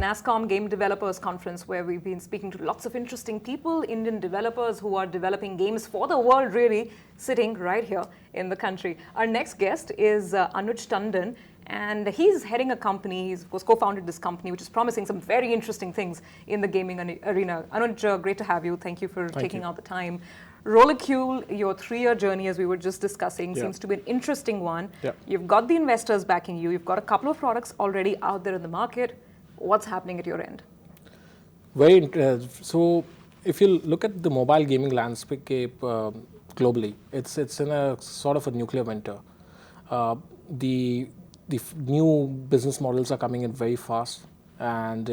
NASSCOM Game Developers Conference, where we've been speaking to lots of interesting people, Indian developers who are developing games for the world, really, sitting right here in the country. Our next guest is Anuj Tandon, and he's heading a company. He's, of course, co-founded this company, which is promising some very interesting things in the gaming arena. Anuj, great to have you. Thank you for taking out the time. Rolocule, your 3-year journey, as we were just discussing, seems to be an interesting one. You've got the investors backing you. You've got a couple of products already out there in the market. What's happening at your end? So if you look at the mobile gaming landscape globally, it's in a sort of a nuclear winter. The new business models are coming in very fast, and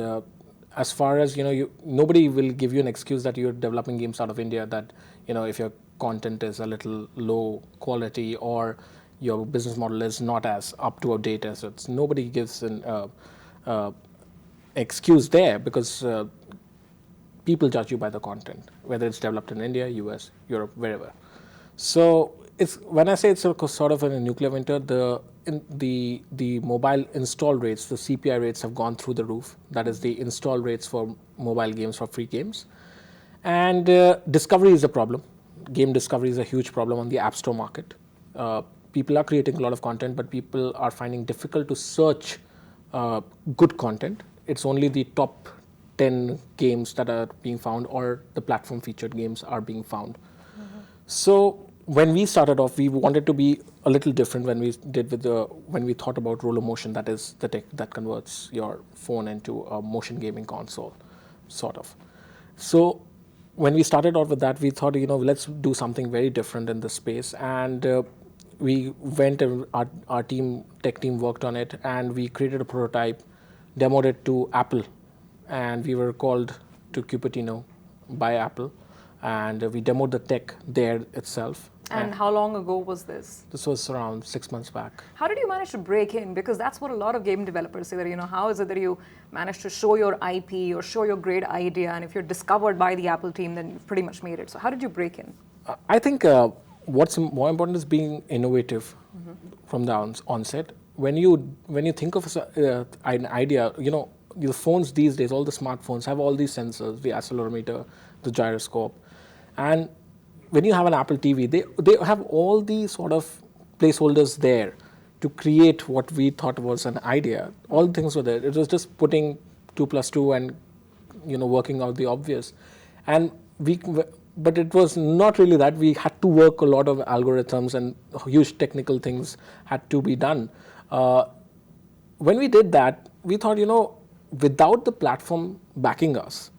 as far as nobody will give you an excuse that you're developing games out of India, that if your content is a little low quality or your business model is not as up to date as it's. Nobody gives an excuse there, because people judge you by the content, whether it's developed in India, US, Europe, wherever. So when I say it's sort of in a nuclear winter, the mobile install rates, the CPI rates have gone through the roof. That is the install rates for mobile games, for free games. And discovery is a problem. Game discovery is a huge problem on the App Store market. People are creating a lot of content, but people are finding difficult to search good content. It's only the top 10 games that are being found, or the platform featured games are being found. So when we started off, we wanted to be a little different when we thought about RoloMotion, that is the tech that converts your phone into a motion gaming console, sort of. So when we started out with that, we thought, let's do something very different in this space. And we went, and our tech team worked on it, and we created a prototype, demoed it to Apple, and we were called to Cupertino by Apple, and we demoed the tech there itself. And how long ago was this? This was around 6 months back. How did you manage to break in? Because that's what a lot of game developers say, that, how is it that you managed to show your IP or show your great idea, and if you're discovered by the Apple team, then you've pretty much made it. So how did you break in? I think what's more important is being innovative from the onset. When you think of an idea, your phones these days, all the smartphones have all these sensors, the accelerometer, the gyroscope, and when you have an Apple TV, they have all these sort of placeholders there to create what we thought was an idea. All the things were there. It was just putting 2 + 2 and working out the obvious. And but it was not really that. We had to work a lot of algorithms, and huge technical things had to be done. When we did that, we thought, without the platform backing us,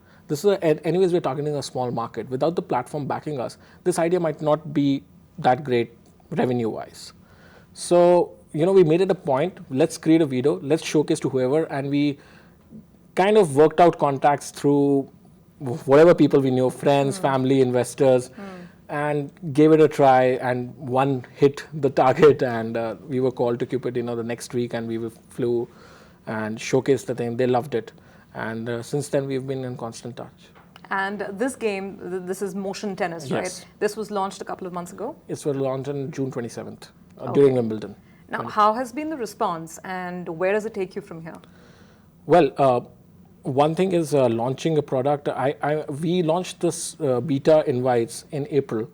anyways, we're targeting a small market. Without the platform backing us, this idea might not be that great revenue-wise. So, we made it a point, let's create a video, let's showcase to whoever, and we kind of worked out contacts through whatever people we knew, friends, family, investors, and gave it a try, and one hit the target, and we were called to Cupertino the next week, and we flew and showcased the thing. They loved it. And since then, we've been in constant touch. And this game, this is motion tennis, right? This was launched a couple of months ago? It was launched on June 27th, during Wimbledon. Now, how has been the response, and where does it take you from here? Well, one thing is launching a product. We launched this beta invites in April,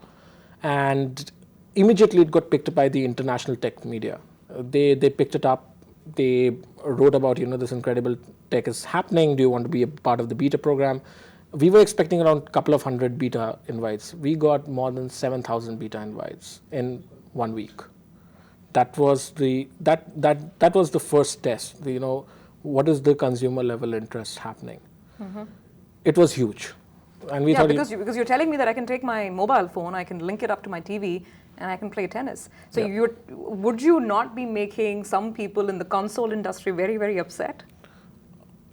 and immediately it got picked up by the international tech media. They picked it up. They wrote about, this incredible tech is happening. Do you want to be a part of the beta program? We were expecting around a couple of hundred beta invites. We got more than 7,000 beta invites in 1 week. That was the first test. What is the consumer level interest happening? It was huge. And we thought because you're telling me that I can take my mobile phone, I can link it up to my TV, and I can play tennis. So would you not be making some people in the console industry very, very upset?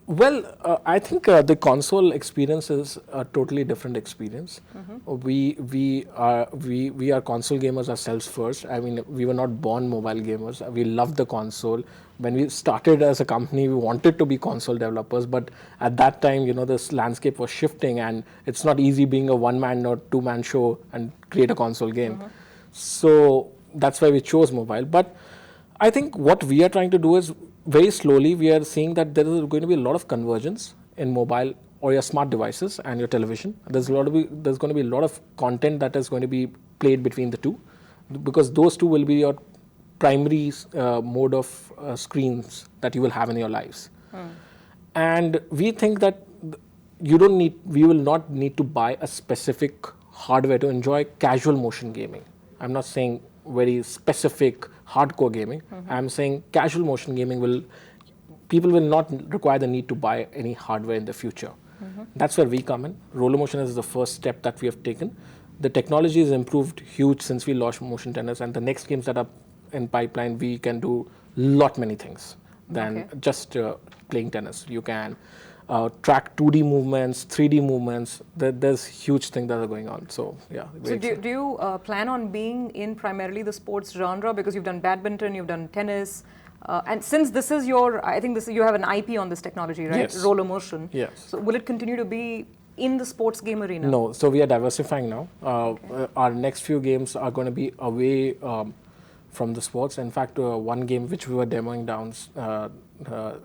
Well, I think the console experience is a totally different experience. We are console gamers ourselves first. I mean, we were not born mobile gamers. We loved the console. When we started as a company, we wanted to be console developers, but at that time, this landscape was shifting, and it's not easy being a one-man or two-man show and create a console game. So that's why we chose mobile. But I think what we are trying to do is very slowly we are seeing that there is going to be a lot of convergence in mobile or your smart devices and your television. There's going to be a lot of content that is going to be played between the two, because those two will be your primary mode of screens that you will have in your lives. And we think that we will not need to buy a specific hardware to enjoy casual motion gaming. I'm not saying very specific hardcore gaming. I'm saying casual motion gaming people will not require the need to buy any hardware in the future. That's where we come in. Roller motion is the first step that we have taken. The technology has improved huge since we launched motion tennis, and the next games that are in pipeline, we can do many things than just playing tennis. You can track 2D movements, 3D movements. There's huge things that are going on. So yeah. So do you plan on being in primarily the sports genre, because you've done badminton, you've done tennis, and since this is you have an IP on this technology, right? Yes. Roller motion. Yes. So will it continue to be in the sports game arena? No. So we are diversifying now. Our next few games are going to be away from the sports. In fact, one game which we were demoing down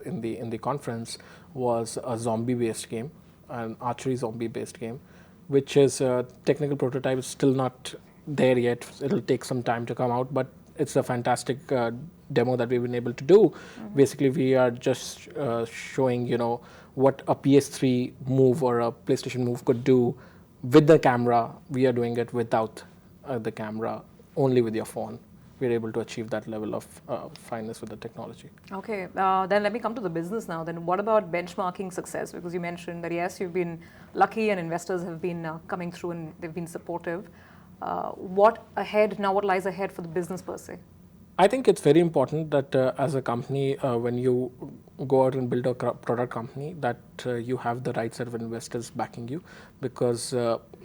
in the conference was a zombie-based game, an archery zombie-based game, which is a technical prototype. Is still not there yet. It'll take some time to come out, but it's a fantastic demo that we've been able to do. Basically, we are just showing, what a PS3 move or a PlayStation move could do with the camera. We are doing it without the camera, only with your phone. We're able to achieve that level of fineness with the technology. Okay, then let me come to the business now. Then what about benchmarking success? Because you mentioned that yes, you've been lucky and investors have been coming through and they've been supportive. What lies ahead for the business per se? I think it's very important that as a company, when you go out and build a product company, that you have the right set of investors backing you, because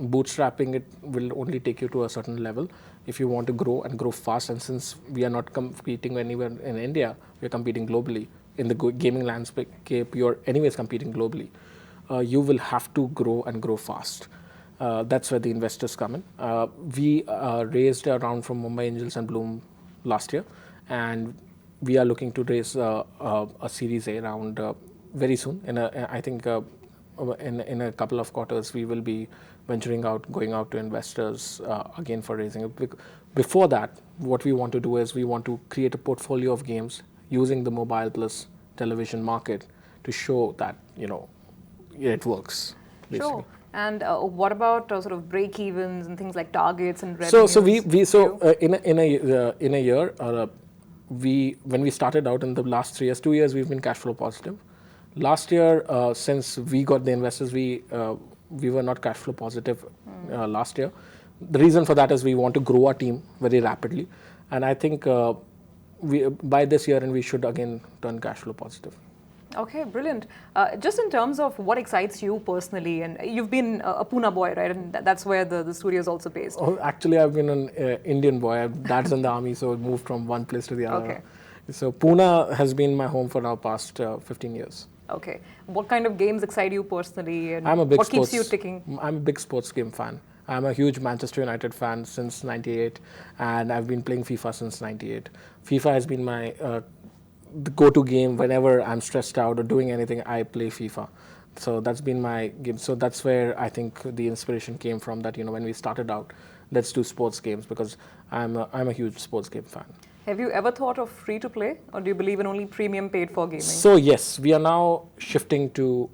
bootstrapping it will only take you to a certain level. If you want to grow and grow fast, and since we are not competing anywhere in India, we're competing globally. In the gaming landscape, you're anyways competing globally. You will have to grow and grow fast. That's where the investors come in. We raised a round from Mumbai Angels and Bloom last year, and we are looking to raise a Series A round very soon. I think in a couple of quarters, we will be going out to investors again for raising it. Before that, what we want to do is we want to create a portfolio of games using the mobile plus television market to show that it works. Basically. Sure. And what about sort of break evens and things like targets and revenues? In a year, when we started out in the last 3 years, 2 years, we've been cash flow positive. Last year, since we got the investors, we were not cash flow positive last year. The reason for that is we want to grow our team very rapidly, and I think by this year, and we should again turn cash flow positive. Okay, brilliant. Just in terms of what excites you personally, and you've been a Pune boy, right? And that's where the studio is also based. Oh, actually, I've been an Indian boy. Dad's in the army, so I moved from one place to the other. Okay. So Pune has been my home for now past 15 years. Okay. What kind of games excite you personally, and what keeps you ticking? I'm a big sports game fan. I'm a huge Manchester United fan since '98, and I've been playing FIFA since '98. FIFA has been my the go-to game whenever I'm stressed out or doing anything. I play FIFA, so that's been my game. So that's where I think the inspiration came from. That when we started out, let's do sports games, because I'm a huge sports game fan. Have you ever thought of free to play, or do you believe in only premium paid for gaming? So yes, we are now shifting to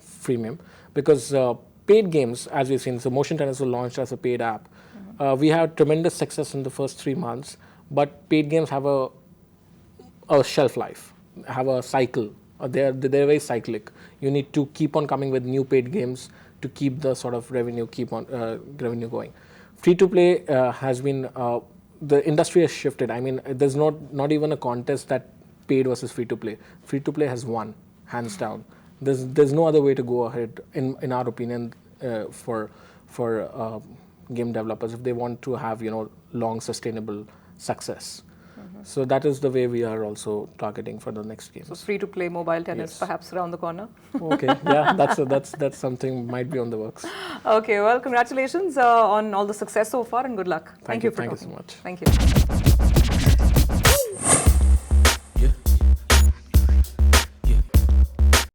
freemium, because paid games, as we've seen, so Motion Tennis was launched as a paid app. We had tremendous success in the first 3 months, but paid games have a shelf life, have a cycle. They're very cyclic. You need to keep on coming with new paid games to keep the sort of revenue going. Free to play has been the industry has shifted. I mean, there's not even a contest that paid versus free to play. Free to play has won hands down. There's no other way to go ahead, in our opinion, for game developers if they want to have long sustainable success. So that is the way we are also targeting for the next game. So free to play mobile tennis, perhaps around the corner. Okay, yeah, that's something might be on the works. Okay, well, congratulations on all the success so far, and good luck. Thank you for Thank you talking. so much. Thank you.